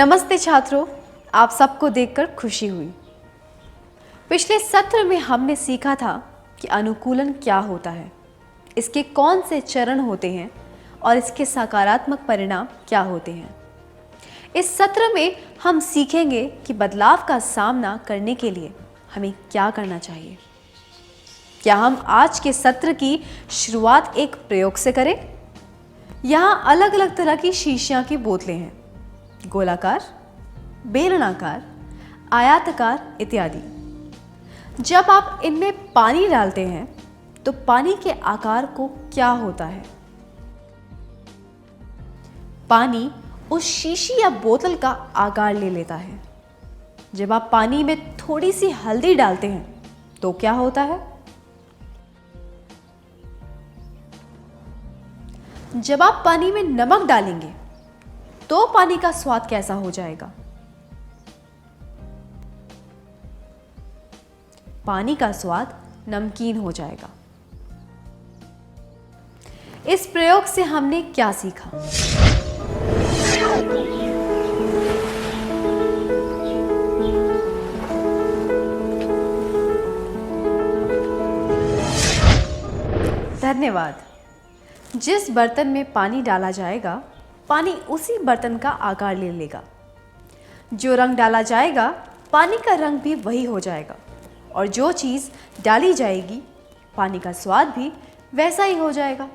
नमस्ते छात्रों, आप सबको देखकर खुशी हुई। पिछले सत्र में हमने सीखा था कि अनुकूलन क्या होता है, इसके कौन से चरण होते हैं और इसके सकारात्मक परिणाम क्या होते हैं। इस सत्र में हम सीखेंगे कि बदलाव का सामना करने के लिए हमें क्या करना चाहिए। क्या हम आज के सत्र की शुरुआत एक प्रयोग से करें? यहाँ अलग अलग तरह की शीशियाँ की बोतलें हैं, गोलाकार, बेलनाकार, आयताकार इत्यादि। जब आप इनमें पानी डालते हैं तो पानी के आकार को क्या होता है? पानी उस शीशी या बोतल का आकार ले लेता है। जब आप पानी में थोड़ी सी हल्दी डालते हैं तो क्या होता है? जब आप पानी में नमक डालेंगे तो पानी का स्वाद कैसा हो जाएगा? पानी का स्वाद नमकीन हो जाएगा। इस प्रयोग से हमने क्या सीखा? धन्यवाद। जिस बर्तन में पानी डाला जाएगा, पानी उसी बर्तन का आकार ले लेगा। जो रंग डाला जाएगा, पानी का रंग भी वही हो जाएगा, और जो चीज़ डाली जाएगी, पानी का स्वाद भी वैसा ही हो जाएगा।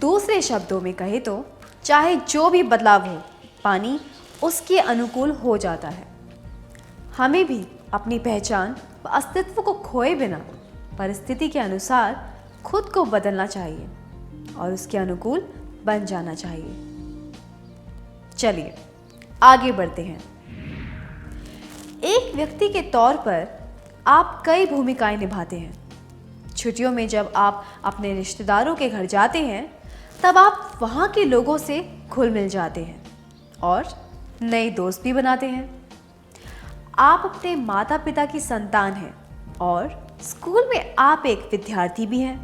दूसरे शब्दों में कहें तो चाहे जो भी बदलाव हो, पानी उसके अनुकूल हो जाता है। हमें भी अपनी पहचान व अस्तित्व को खोए बिना परिस्थिति के अनुसार खुद को बदलना चाहिए और उसके अनुकूल बन जाना चाहिए। चलिए आगे बढ़ते हैं। एक व्यक्ति के तौर पर आप कई भूमिकाएं निभाते हैं। छुट्टियों में जब आप अपने रिश्तेदारों के घर जाते हैं, तब आप वहाँ के लोगों से घुल मिल जाते हैं और नए दोस्त भी बनाते हैं। आप अपने माता पिता की संतान हैं और स्कूल में आप एक विद्यार्थी भी हैं।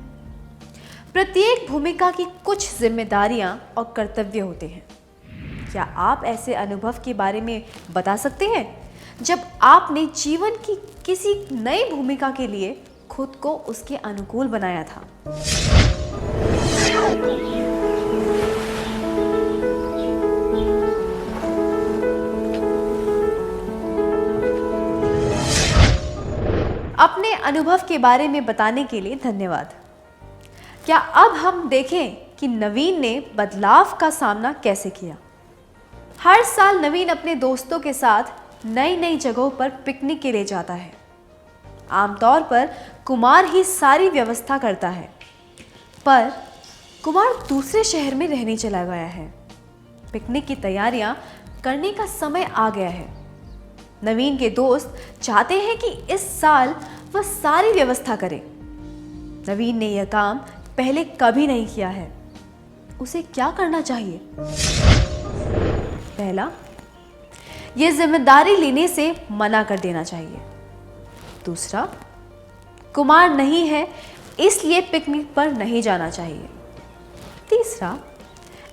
प्रत्येक भूमिका की कुछ जिम्मेदारियां और कर्तव्य होते हैं। क्या आप ऐसे अनुभव के बारे में बता सकते हैं जब आपने जीवन की किसी नई भूमिका के लिए खुद को उसके अनुकूल बनाया था? अपने अनुभव के बारे में बताने के लिए धन्यवाद। क्या अब हम देखें कि नवीन ने बदलाव का सामना कैसे किया? हर साल नवीन अपने दोस्तों के साथ नई नई जगहों पर पिकनिक के लिए जाता है। आमतौर पर कुमार ही सारी व्यवस्था करता है, पर कुमार दूसरे शहर में रहने चला गया है। पिकनिक की तैयारियां करने का समय आ गया है। नवीन के दोस्त चाहते हैं कि इस साल वह सारी व्यवस्था करे। नवीन ने यह काम पहले कभी नहीं किया है। उसे क्या करना चाहिए? पहला, यह जिम्मेदारी लेने से मना कर देना चाहिए। दूसरा, कुमार नहीं है इसलिए पिकनिक पर नहीं जाना चाहिए। तीसरा,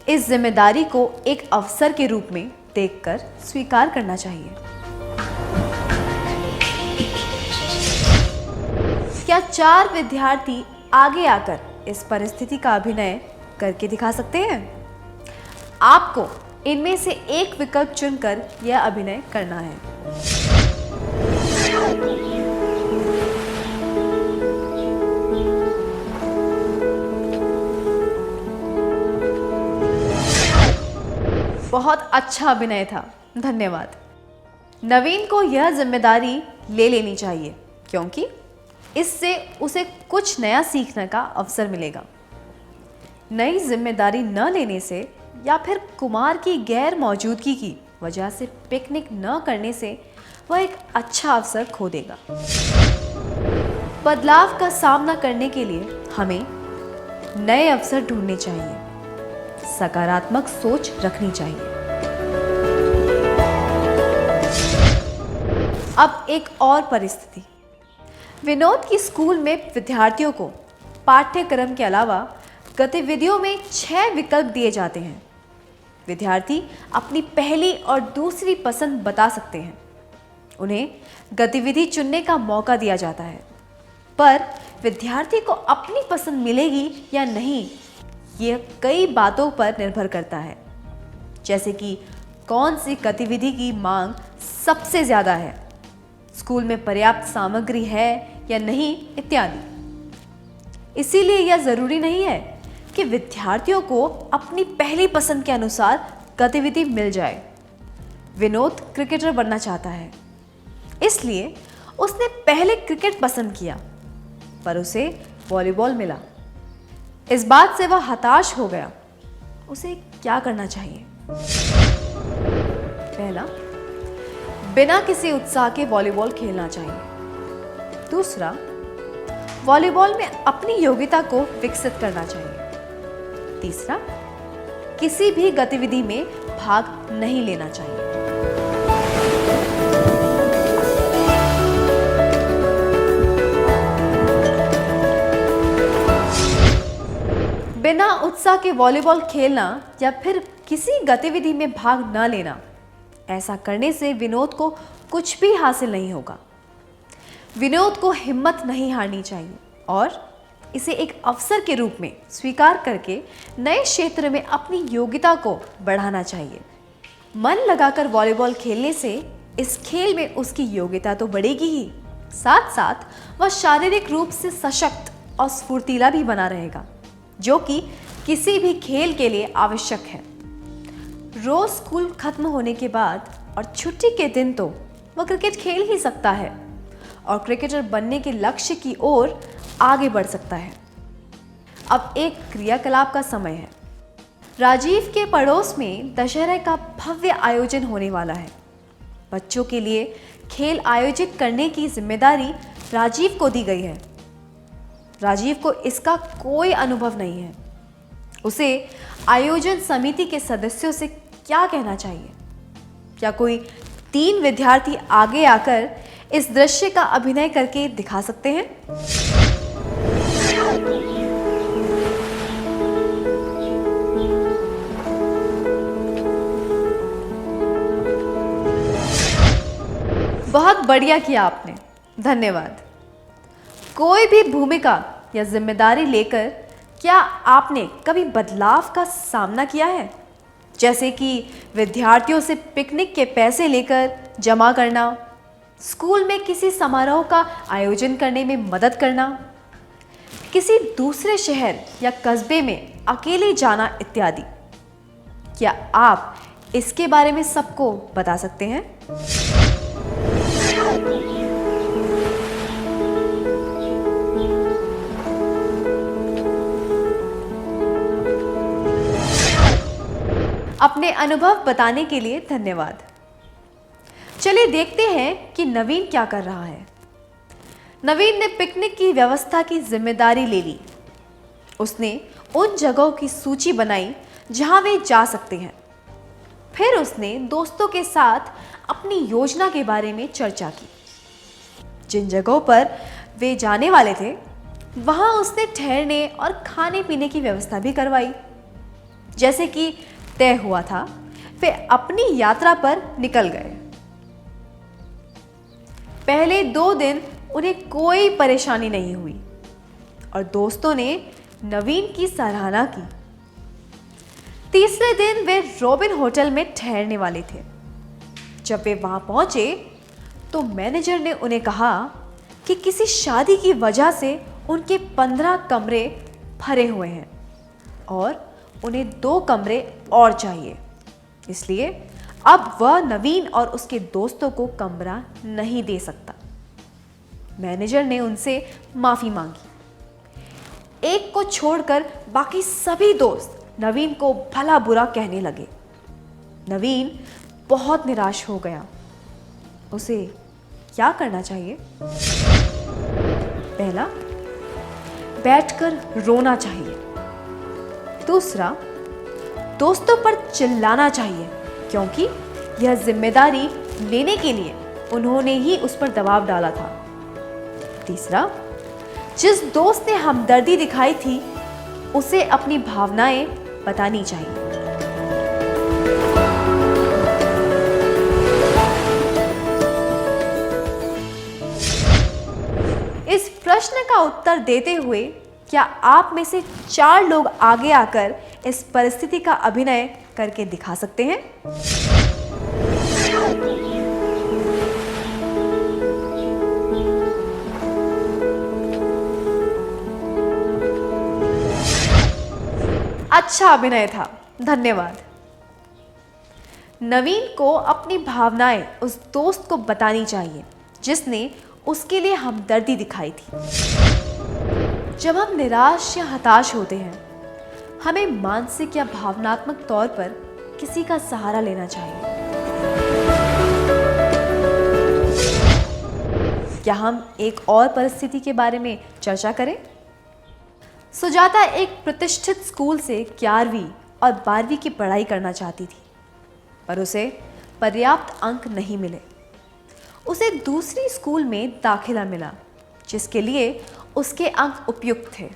इस जिम्मेदारी को एक अवसर के रूप में देखकर स्वीकार करना चाहिए। क्या 4 विद्यार्थी आगे आकर इस परिस्थिति का अभिनय करके दिखा सकते हैं? आपको इनमें से एक विकल्प चुनकर यह अभिनय करना है। बहुत अच्छा अभिनय था, धन्यवाद। नवीन को यह जिम्मेदारी ले लेनी चाहिए क्योंकि इससे उसे कुछ नया सीखने का अवसर मिलेगा। नई जिम्मेदारी न लेने से या फिर कुमार की गैर मौजूदगी की वजह से पिकनिक न करने से वह एक अच्छा अवसर खो देगा। बदलाव का सामना करने के लिए हमें नए अवसर ढूंढने चाहिए, सकारात्मक सोच रखनी चाहिए। अब एक और परिस्थिति। विनोद की स्कूल में विद्यार्थियों को पाठ्यक्रम के अलावा गतिविधियों में 6 विकल्प दिए जाते हैं। विद्यार्थी अपनी पहली और दूसरी पसंद बता सकते हैं। उन्हें गतिविधि चुनने का मौका दिया जाता है, पर विद्यार्थी को अपनी पसंद मिलेगी या नहीं, यह कई बातों पर निर्भर करता है, जैसे कि कौन सी गतिविधि की मांग सबसे ज़्यादा है, स्कूल में पर्याप्त सामग्री है या नहीं, इत्यादि। इसीलिए यह ज़रूरी नहीं है कि विद्यार्थियों को अपनी पहली पसंद के अनुसार गतिविधि मिल जाए। विनोद क्रिकेटर बनना चाहता है, इसलिए उसने पहले क्रिकेट पसंद किया, पर उसे वॉलीबॉल मिला। इस बात से वह हताश हो गया। उसे क्या करना चाहिए? पहला, बिना किसी उत्साह के वॉलीबॉल खेलना चाहिए। दूसरा, वॉलीबॉल में अपनी योग्यता को विकसित करना चाहिए। तीसरा, किसी भी गतिविधि में भाग नहीं लेना चाहिए। बिना उत्साह के वॉलीबॉल खेलना या फिर किसी गतिविधि में भाग न लेना, ऐसा करने से विनोद को कुछ भी हासिल नहीं होगा। विनोद को हिम्मत नहीं हारनी चाहिए और इसे एक अवसर के रूप में स्वीकार करके नए क्षेत्र में अपनी योग्यता को बढ़ाना चाहिए। मन लगाकर वॉलीबॉल खेलने से इस खेल में उसकी योग्यता तो बढ़ेगी ही, साथ साथ वह शारीरिक रूप से सशक्त और स्फूर्तिला भी बना रहेगा, जो कि किसी भी खेल के लिए आवश्यक है। रोज स्कूल खत्म होने के बाद और छुट्टी के दिन तो वह क्रिकेट खेल ही सकता है और क्रिकेटर बनने के लक्ष्य की ओर आगे बढ़ सकता है। अब एक क्रियाकलाप का समय है। राजीव के पड़ोस में दशहरा का भव्य आयोजन होने वाला है। बच्चों के लिए खेल आयोजित करने की जिम्मेदारी राजीव को दी गई है। राजीव को इसका कोई अनुभव नहीं है। उसे आयोजन समिति के सदस्यों से क्या कहना चाहिए? क्या कोई 3 विद्यार्थी आगे आकर इस दृश्य का अभिनय करके दिखा सकते हैं? बहुत बढ़िया किया आपने, धन्यवाद। कोई भी भूमिका या जिम्मेदारी लेकर क्या आपने कभी बदलाव का सामना किया है? जैसे कि विद्यार्थियों से पिकनिक के पैसे लेकर जमा करना, स्कूल में किसी समारोह का आयोजन करने में मदद करना, किसी दूसरे शहर या कस्बे में अकेले जाना इत्यादि। क्या आप इसके बारे में सबको बता सकते हैं? अपने अनुभव बताने के लिए धन्यवाद। चलिए देखते हैं कि नवीन क्या कर रहा है। नवीन ने पिकनिक की व्यवस्था की जिम्मेदारी ले ली। उसने उन जगहों की सूची बनाई जहां वे जा सकते हैं। फिर उसने दोस्तों के साथ अपनी योजना के बारे में चर्चा की। जिन जगहों पर वे जाने वाले थे, वहां उसने ठहरने और खाने पीने की व्यवस्था भी करवाई। जैसे कि तय हुआ था, वे अपनी यात्रा पर निकल गए। पहले 2 दिन उन्हें कोई परेशानी नहीं हुई और दोस्तों ने नवीन की सराहना की। तीसरे दिन वे रॉबिन होटल में ठहरने वाले थे। जब वे वहां पहुंचे तो मैनेजर ने उन्हें कहा कि किसी शादी की वजह से उनके 15 कमरे भरे हुए हैं और उन्हें 2 कमरे और चाहिए। इसलिए अब वह नवीन और उसके दोस्तों को कमरा नहीं दे सकता। मैनेजर ने उनसे माफी मांगी। एक को छोड़कर बाकी सभी दोस्त नवीन को भला बुरा कहने लगे। नवीन बहुत निराश हो गया। उसे क्या करना चाहिए? पहला, बैठकर रोना चाहिए। दूसरा, दोस्तों पर चिल्लाना चाहिए क्योंकि यह जिम्मेदारी लेने के लिए उन्होंने ही उस पर दबाव डाला था। तीसरा, जिस दोस्त ने हमदर्दी दिखाई थी उसे अपनी भावनाएं बतानी चाहिए। प्रश्न का उत्तर देते हुए क्या आप में से 4 लोग आगे आकर इस परिस्थिति का अभिनय करके दिखा सकते हैं? अच्छा अभिनय था, धन्यवाद। नवीन को अपनी भावनाएं उस दोस्त को बतानी चाहिए जिसने उसके लिए हमदर्दी दिखाई थी। जब हम निराश या हताश होते हैं, हमें मानसिक या भावनात्मक तौर पर किसी का सहारा लेना चाहिए। क्या हम एक और परिस्थिति के बारे में चर्चा करें? सुजाता एक प्रतिष्ठित स्कूल से 11वीं और 12वीं की पढ़ाई करना चाहती थी, पर उसे पर्याप्त अंक नहीं मिले। उसे दूसरी स्कूल में दाखिला मिला जिसके लिए उसके अंक उपयुक्त थे।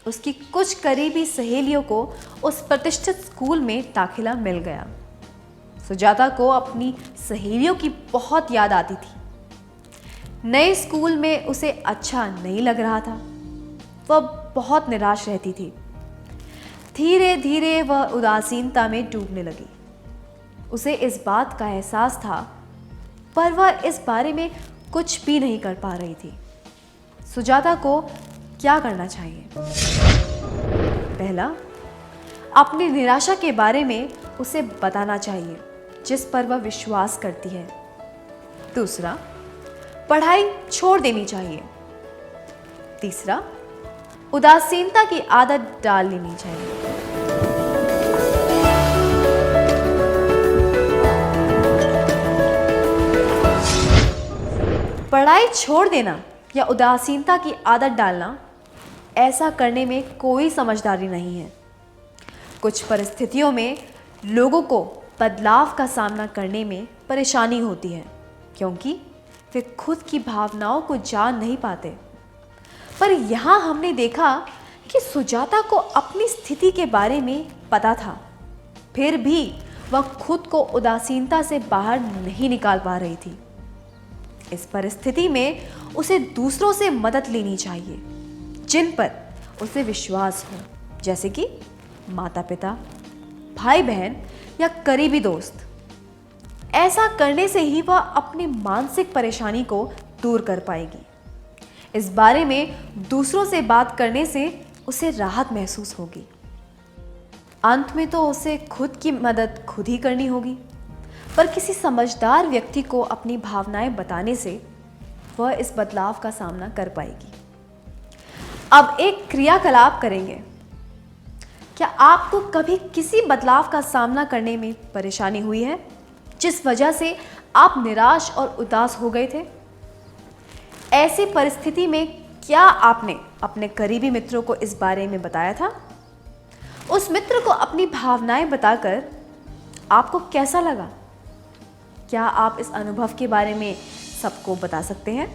उसकी कुछ करीबी सहेलियों को उस प्रतिष्ठित स्कूल में दाखिला मिल गया। सुजाता को अपनी सहेलियों की बहुत याद आती थी। नए स्कूल में उसे अच्छा नहीं लग रहा था। वह बहुत निराश रहती थी। धीरे धीरे वह उदासीनता में डूबने लगी। उसे इस बात का एहसास था, पर वह इस बारे में कुछ भी नहीं कर पा रही थी। सुजाता को क्या करना चाहिए? पहला, अपनी निराशा के बारे में उसे बताना चाहिए जिस पर वह विश्वास करती है। दूसरा, पढ़ाई छोड़ देनी चाहिए। तीसरा, उदासीनता की आदत डाल लेनी चाहिए। पढ़ाई छोड़ देना या उदासीनता की आदत डालना, ऐसा करने में कोई समझदारी नहीं है। कुछ परिस्थितियों में लोगों को बदलाव का सामना करने में परेशानी होती है क्योंकि वे खुद की भावनाओं को जान नहीं पाते। पर यहाँ हमने देखा कि सुजाता को अपनी स्थिति के बारे में पता था, फिर भी वह खुद को उदासीनता से बाहर नहीं निकाल पा रही थी। इस परिस्थिति में उसे दूसरों से मदद लेनी चाहिए जिन पर उसे विश्वास हो, जैसे कि माता पिता, भाई बहन या करीबी दोस्त। ऐसा करने से ही वह अपनी मानसिक परेशानी को दूर कर पाएगी। इस बारे में दूसरों से बात करने से उसे राहत महसूस होगी। अंत में तो उसे खुद की मदद खुद ही करनी होगी, पर किसी समझदार व्यक्ति को अपनी भावनाएं बताने से वह इस बदलाव का सामना कर पाएगी। अब एक क्रियाकलाप करेंगे। क्या आपको कभी किसी बदलाव का सामना करने में परेशानी हुई है जिस वजह से आप निराश और उदास हो गए थे? ऐसी परिस्थिति में क्या आपने अपने करीबी मित्रों को इस बारे में बताया था? उस मित्र को अपनी भावनाएं बताकर आपको कैसा लगा? क्या आप इस अनुभव के बारे में सबको बता सकते हैं?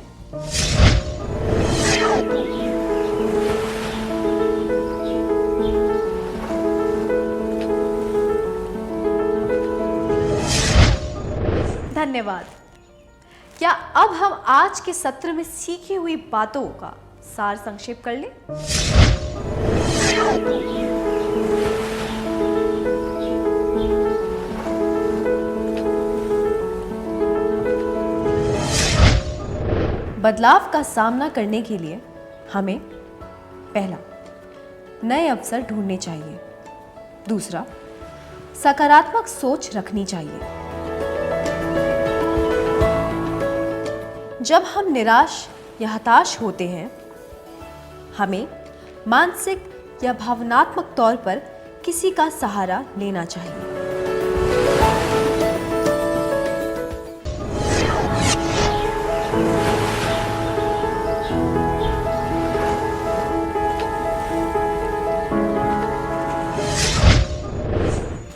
धन्यवाद। क्या अब हम आज के सत्र में सीखी हुई बातों का सार संक्षेप कर लें? बदलाव का सामना करने के लिए हमें पहला, नए अवसर ढूंढने चाहिए। दूसरा, सकारात्मक सोच रखनी चाहिए। जब हम निराश या हताश होते हैं, हमें मानसिक या भावनात्मक तौर पर किसी का सहारा लेना चाहिए।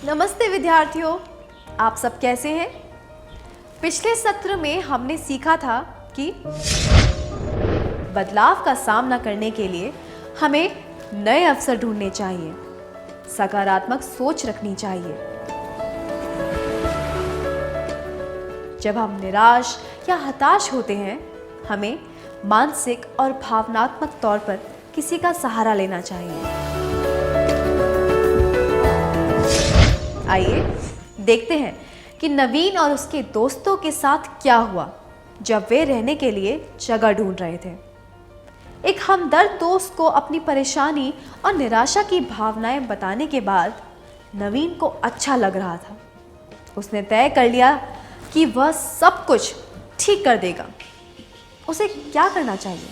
नमस्ते विद्यार्थियों, आप सब कैसे हैं? पिछले सत्र में हमने सीखा था कि बदलाव का सामना करने के लिए हमें नए अवसर ढूंढने चाहिए, सकारात्मक सोच रखनी चाहिए। जब हम निराश या हताश होते हैं, हमें मानसिक और भावनात्मक तौर पर किसी का सहारा लेना चाहिए। आइए देखते हैं कि नवीन और उसके दोस्तों के साथ क्या हुआ जब वे रहने के लिए जगह ढूंढ रहे थे। एक हमदर्द दोस्त को अपनी परेशानी और निराशा की भावनाएं बताने के बाद नवीन को अच्छा लग रहा था। उसने तय कर लिया कि वह सब कुछ ठीक कर देगा। उसे क्या करना चाहिए?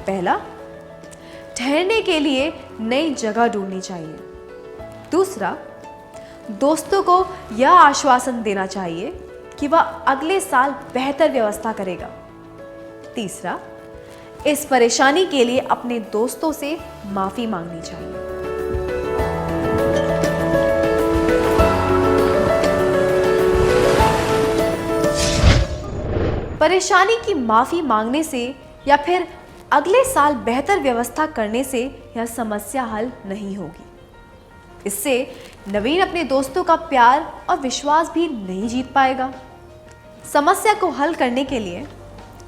पहला, ठहरने के लिए नई जगह ढूंढनी चाहिए। दूसरा, दोस्तों को यह आश्वासन देना चाहिए कि वह अगले साल बेहतर व्यवस्था करेगा। तीसरा, इस परेशानी के लिए अपने दोस्तों से माफी मांगनी चाहिए। परेशानी की माफी मांगने से या फिर अगले साल बेहतर व्यवस्था करने से यह समस्या हल नहीं होगी। इससे नवीन अपने दोस्तों का प्यार और विश्वास भी नहीं जीत पाएगा। समस्या को हल करने के लिए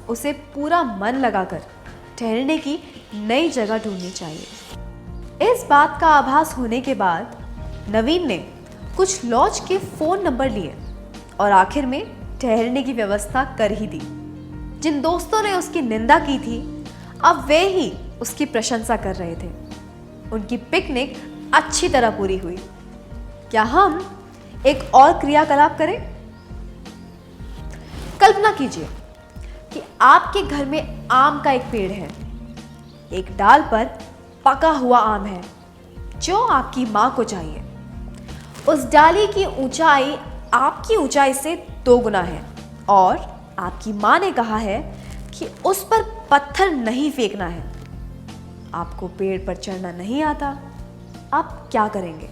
उसे पूरा मन लगाकर ठहरने की नई जगह ढूंढनी चाहिए। इस बात का आभास होने के बाद नवीन ने कुछ लॉज के फोन नंबर लिए और आखिर में ठहरने की व्यवस्था कर ही दी। जिन दोस्तों ने उसकी निंदा की थी, अब वे ही उसकी प्रशंसा कर रहे थे। उनकी पिकनिक अच्छी तरह पूरी हुई। क्या हम एक और क्रियाकलाप करें? कल्पना कीजिए कि आपके घर में आम का एक पेड़ है। एक डाल पर पका हुआ आम है जो आपकी मां को चाहिए। उस डाली की ऊंचाई आपकी ऊंचाई से 2 गुना है और आपकी मां ने कहा है कि उस पर पत्थर नहीं फेंकना है। आपको पेड़ पर चढ़ना नहीं आता। आप क्या करेंगे?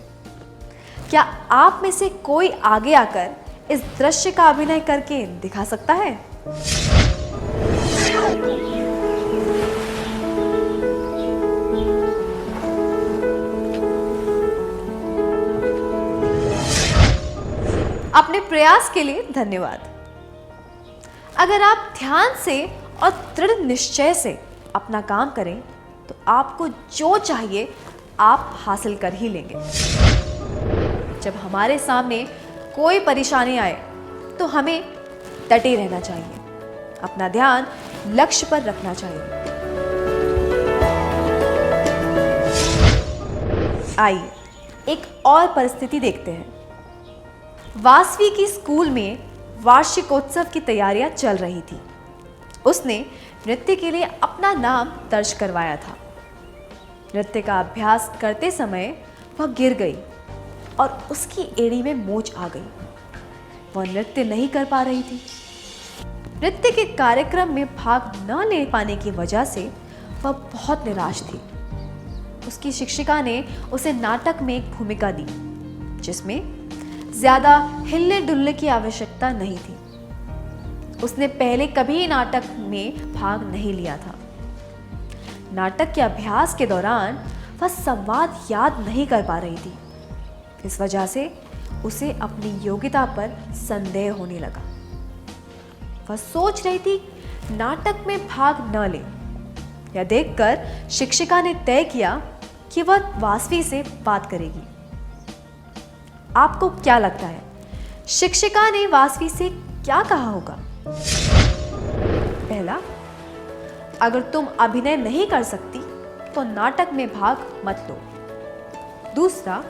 क्या आप में से कोई आगे आकर इस दृश्य का अभिनय करके दिखा सकता है? अपने प्रयास के लिए धन्यवाद। अगर आप ध्यान से और दृढ़ निश्चय से अपना काम करें तो आपको जो चाहिए आप हासिल कर ही लेंगे। जब हमारे सामने कोई परेशानी आए तो हमें डटे रहना चाहिए। अपना ध्यान लक्ष्य पर रखना चाहिए। आइए एक और परिस्थिति देखते हैं। वासवी की स्कूल में वार्षिकोत्सव की तैयारियां चल रही थी। उसने नृत्य के लिए अपना नाम दर्ज करवाया था। नृत्य का अभ्यास करते समय वह गिर गई और उसकी एड़ी में मोच आ गई। वह नृत्य नहीं कर पा रही थी। नृत्य के कार्यक्रम में भाग न ले पाने की वजह से वह बहुत निराश थी। उसकी शिक्षिका ने उसे नाटक में एक भूमिका दी जिसमें ज्यादा हिलने डुलने की आवश्यकता नहीं थी। उसने पहले कभी नाटक में भाग नहीं लिया था। नाटक के अभ्यास के दौरान वह संवाद याद नहीं कर पा रही थी। इस वजह से उसे अपनी योग्यता पर संदेह होने लगा। वह सोच रही थी नाटक में भाग न ले। यह देखकर शिक्षिका ने तय किया कि वह वासवी से बात करेगी। आपको क्या लगता है शिक्षिका ने वासवी से क्या कहा होगा? पहला, अगर तुम अभिनय नहीं कर सकती तो नाटक में भाग मत लो। दूसरा,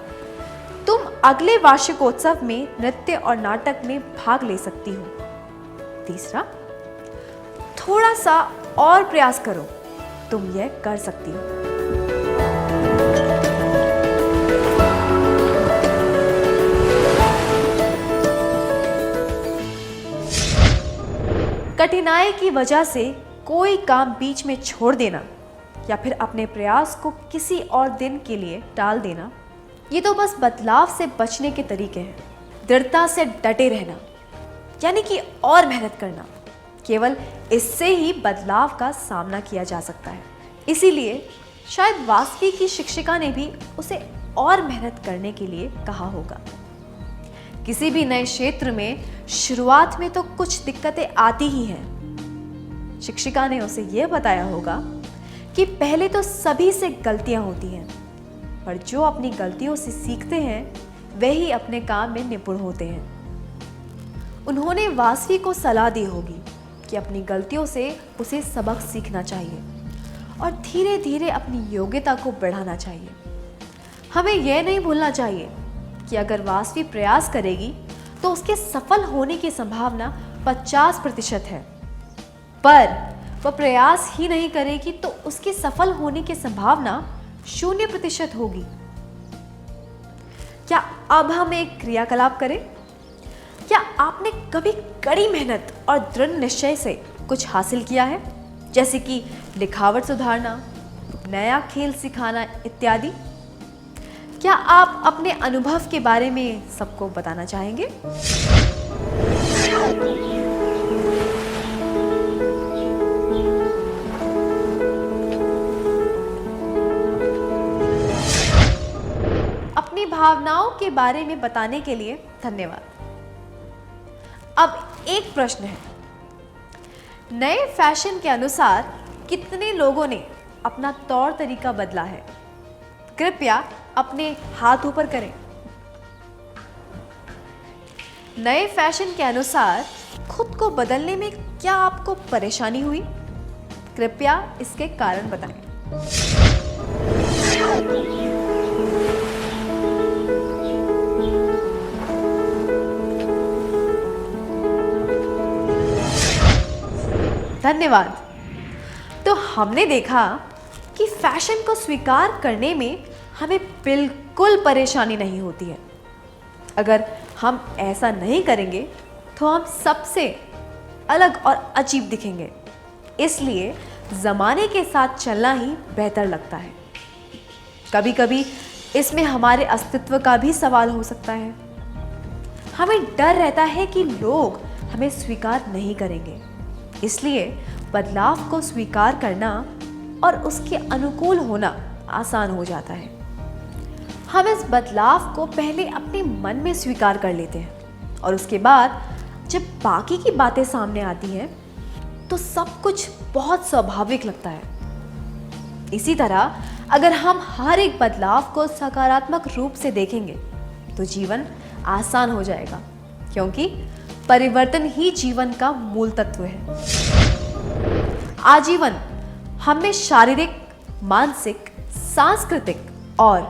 तुम अगले वार्षिकोत्सव में नृत्य और नाटक में भाग ले सकती हो। तीसरा, थोड़ा सा और प्रयास करो, तुम यह कर सकती हो। कठिनाई की वजह से कोई काम बीच में छोड़ देना या फिर अपने प्रयास को किसी और दिन के लिए टाल देना, ये तो बस बदलाव से बचने के तरीके हैं। दृढ़ता से डटे रहना यानी कि और मेहनत करना, केवल इससे ही बदलाव का सामना किया जा सकता है। इसीलिए शायद वासवी की शिक्षिका ने भी उसे और मेहनत करने के लिए कहा होगा। किसी भी नए क्षेत्र में शुरुआत में तो कुछ दिक्कतें आती ही हैं। शिक्षिका ने उसे यह बताया होगा कि पहले तो सभी से गलतियां होती हैं, पर जो अपनी गलतियों से सीखते हैं वही अपने काम में निपुण होते हैं। उन्होंने वासवी को सलाह दी होगी कि अपनी गलतियों से उसे सबक सीखना चाहिए और धीरे धीरे अपनी योग्यता को बढ़ाना चाहिए। हमें यह नहीं भूलना चाहिए कि अगर वासवी प्रयास करेगी तो उसके सफल होने की संभावना 50% है, पर वह प्रयास ही नहीं करेगी तो उसके सफल होने की संभावना 0% होगी। क्या अब हम एक क्रियाकलाप करें? क्या आपने कभी कड़ी मेहनत और दृढ़ निश्चय से कुछ हासिल किया है, जैसे कि लिखावट सुधारना, नया खेल सिखाना इत्यादि? क्या आप अपने अनुभव के बारे में सबको बताना चाहेंगे? अपनी भावनाओं के बारे में बताने के लिए धन्यवाद। अब एक प्रश्न है, नए फैशन के अनुसार कितने लोगों ने अपना तौर तरीका बदला है? कृपया अपने हाथ ऊपर करें। नए फैशन के अनुसार खुद को बदलने में क्या आपको परेशानी हुई? कृपया इसके कारण बताएं। धन्यवाद। तो हमने देखा कि फैशन को स्वीकार करने में हमें बिल्कुल परेशानी नहीं होती है। अगर हम ऐसा नहीं करेंगे तो हम सबसे अलग और अजीब दिखेंगे। इसलिए ज़माने के साथ चलना ही बेहतर लगता है। कभी कभी इसमें हमारे अस्तित्व का भी सवाल हो सकता है। हमें डर रहता है कि लोग हमें स्वीकार नहीं करेंगे, इसलिए बदलाव को स्वीकार करना और उसके अनुकूल होना आसान हो जाता है। हम इस बदलाव को पहले अपने मन में स्वीकार कर लेते हैं और उसके बाद जब बाकी की बातें सामने आती हैं तो सब कुछ बहुत स्वाभाविक लगता है। इसी तरह अगर हम हर एक बदलाव को सकारात्मक रूप से देखेंगे तो जीवन आसान हो जाएगा, क्योंकि परिवर्तन ही जीवन का मूल तत्व है। आजीवन हमें शारीरिक, मानसिक, सांस्कृतिक और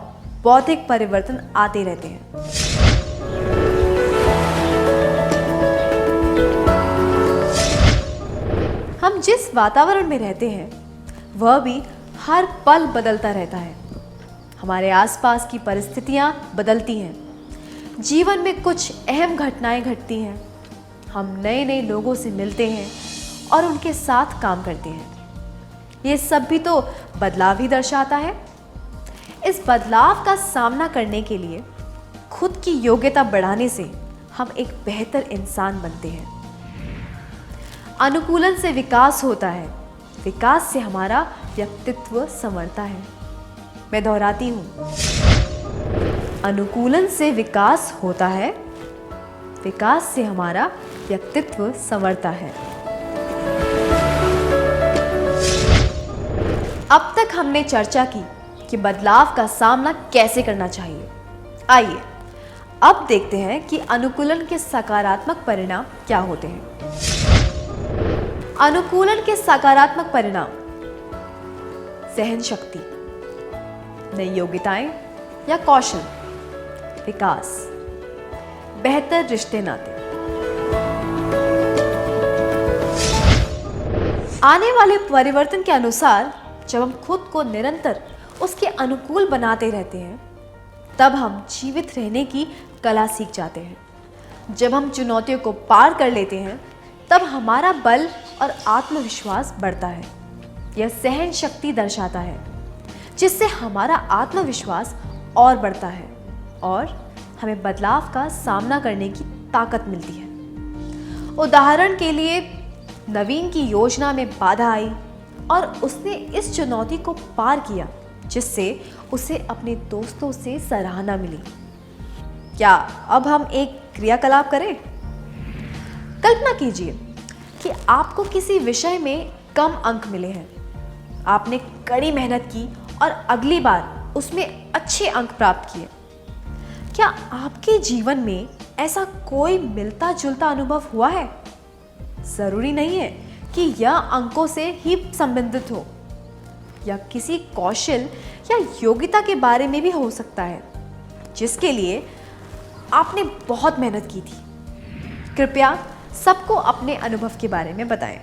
बौद्धिक परिवर्तन आते रहते हैं। हम जिस वातावरण में रहते हैं वह भी हर पल बदलता रहता है। हमारे आसपास की परिस्थितियां बदलती हैं, जीवन में कुछ अहम घटनाएं घटती हैं, हम नए नए लोगों से मिलते हैं और उनके साथ काम करते हैं। ये सब भी तो बदलाव ही दर्शाता है। इस बदलाव का सामना करने के लिए खुद की योग्यता बढ़ाने से हम एक बेहतर इंसान बनते हैं। अनुकूलन से विकास होता है, विकास से हमारा व्यक्तित्व संवरता है। मैं दोहराती हूँ, अनुकूलन से विकास होता है, विकास से हमारा व्यक्तित्व संवरता है। अब तक हमने चर्चा की कि बदलाव का सामना कैसे करना चाहिए। आइए अब देखते हैं कि अनुकूलन के सकारात्मक परिणाम क्या होते हैं। अनुकूलन के सकारात्मक परिणाम: सहन शक्ति, नई योग्यताएं या कौशल, विकास, बेहतर रिश्ते नाते। आने वाले परिवर्तन के अनुसार जब हम खुद को निरंतर उसके अनुकूल बनाते रहते हैं तब हम जीवित रहने की कला सीख जाते हैं। जब हम चुनौतियों को पार कर लेते हैं तब हमारा बल और आत्मविश्वास बढ़ता है। यह सहन शक्ति दर्शाता है, जिससे हमारा आत्मविश्वास और बढ़ता है और हमें बदलाव का सामना करने की ताकत मिलती है। उदाहरण के लिए, नवीन की योजना में बाधा आई और उसने इस चुनौती को पार किया, जिससे उसे अपने दोस्तों से सराहना मिली। क्या अब हम एक क्रियाकलाप करें? कल्पना कीजिए कि आपको किसी विषय में कम अंक मिले हैं। आपने कड़ी मेहनत की और अगली बार उसमें अच्छे अंक प्राप्त किए। क्या आपके जीवन में ऐसा कोई मिलता जुलता अनुभव हुआ है? जरूरी नहीं है कि यह अंकों से ही संबंधित हो, या किसी कौशल या योग्यता के बारे में भी हो सकता है जिसके लिए आपने बहुत मेहनत की थी। कृपया सबको अपने अनुभव के बारे में बताएं।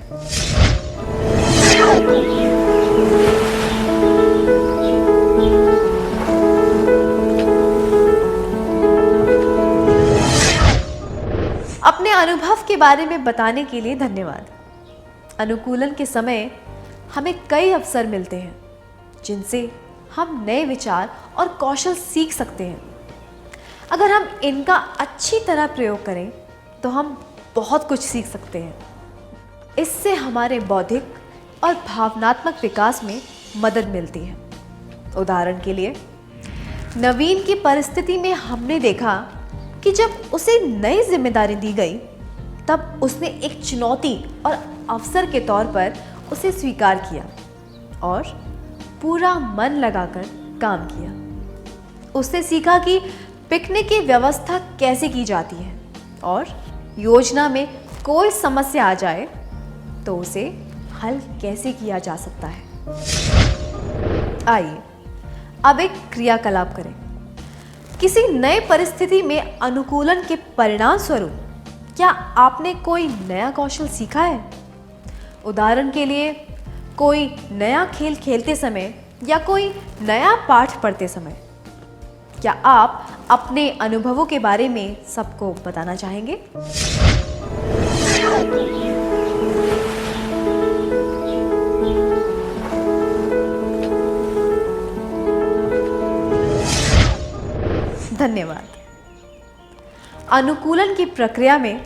अपने अनुभव के बारे में बताने के लिए धन्यवाद। अनुकूलन के समय हमें कई अवसर मिलते हैं जिनसे हम नए विचार और कौशल सीख सकते हैं। अगर हम इनका अच्छी तरह प्रयोग करें तो हम बहुत कुछ सीख सकते हैं। इससे हमारे बौद्धिक और भावनात्मक विकास में मदद मिलती है। उदाहरण के लिए, नवीन की परिस्थिति में हमने देखा कि जब उसे नई जिम्मेदारी दी गई तब उसने एक चुनौती और अवसर के तौर पर उसे स्वीकार किया और पूरा मन लगाकर काम किया। उसने सीखा कि पिकनिक की व्यवस्था कैसे की जाती है और योजना में कोई समस्या आ जाए तो उसे हल कैसे किया जा सकता है। आइए अब एक क्रियाकलाप करें। किसी नए परिस्थिति में अनुकूलन के परिणाम स्वरूप क्या आपने कोई नया कौशल सीखा है? उदाहरण के लिए, कोई नया खेल खेलते समय या कोई नया पाठ पढ़ते समय। क्या आप अपने अनुभवों के बारे में सबको बताना चाहेंगे? धन्यवाद। अनुकूलन की प्रक्रिया में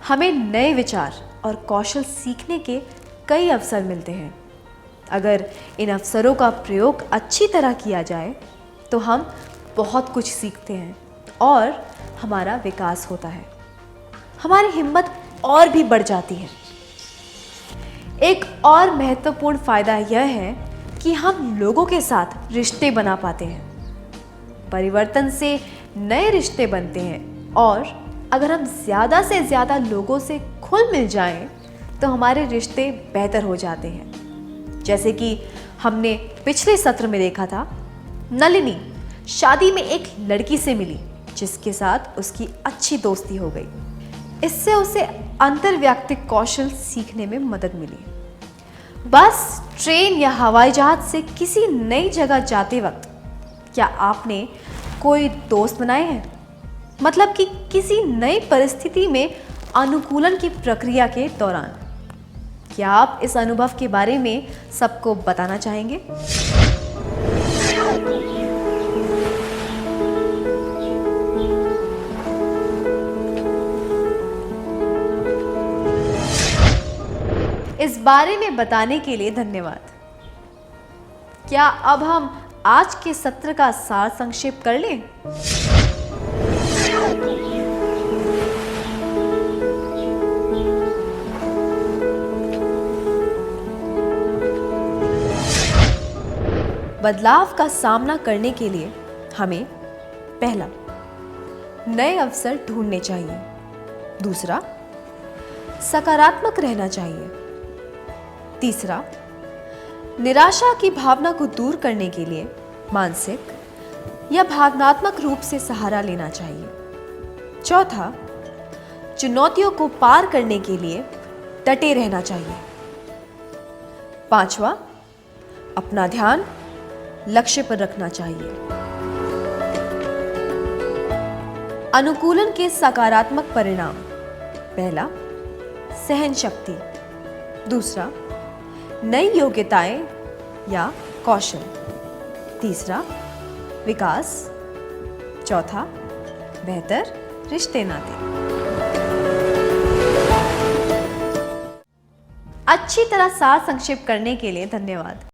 हमें नए विचार और कौशल सीखने के कई अवसर मिलते हैं। अगर इन अवसरों का प्रयोग अच्छी तरह किया जाए तो हम बहुत कुछ सीखते हैं और हमारा विकास होता है। हमारी हिम्मत और भी बढ़ जाती है। एक और महत्वपूर्ण फायदा यह है कि हम लोगों के साथ रिश्ते बना पाते हैं। परिवर्तन से नए रिश्ते बनते हैं और अगर हम ज़्यादा से ज़्यादा लोगों से खुल मिल जाएं तो हमारे रिश्ते बेहतर हो जाते हैं। जैसे कि हमने पिछले सत्र में देखा था, नलिनी शादी में एक लड़की से मिली जिसके साथ उसकी अच्छी दोस्ती हो गई। इससे उसे अंतर्व्यक्तिक कौशल सीखने में मदद मिली। बस, ट्रेन या हवाई जहाज से किसी नई जगह जाते वक्त क्या आपने कोई दोस्त बनाए हैं? मतलब कि किसी नई परिस्थिति में अनुकूलन की प्रक्रिया के दौरान। क्या आप इस अनुभव के बारे में सबको बताना चाहेंगे? इस बारे में बताने के लिए धन्यवाद। क्या अब हम आज के सत्र का सार संक्षेप कर लें? बदलाव का सामना करने के लिए हमें पहला, नए अवसर ढूंढने चाहिए। दूसरा, सकारात्मक रहना चाहिए। तीसरा, निराशा की भावना को दूर करने के लिए मानसिक या भावनात्मक रूप से सहारा लेना चाहिए। चौथा, चुनौतियों को पार करने के लिए डटे रहना चाहिए। पांचवा, अपना ध्यान लक्ष्य पर रखना चाहिए। अनुकूलन के सकारात्मक परिणाम: पहला, सहन शक्ति। दूसरा, नई योग्यताएं या कौशल। तीसरा, विकास। चौथा, बेहतर रिश्ते नाते। अच्छी तरह सार संक्षेप करने के लिए धन्यवाद।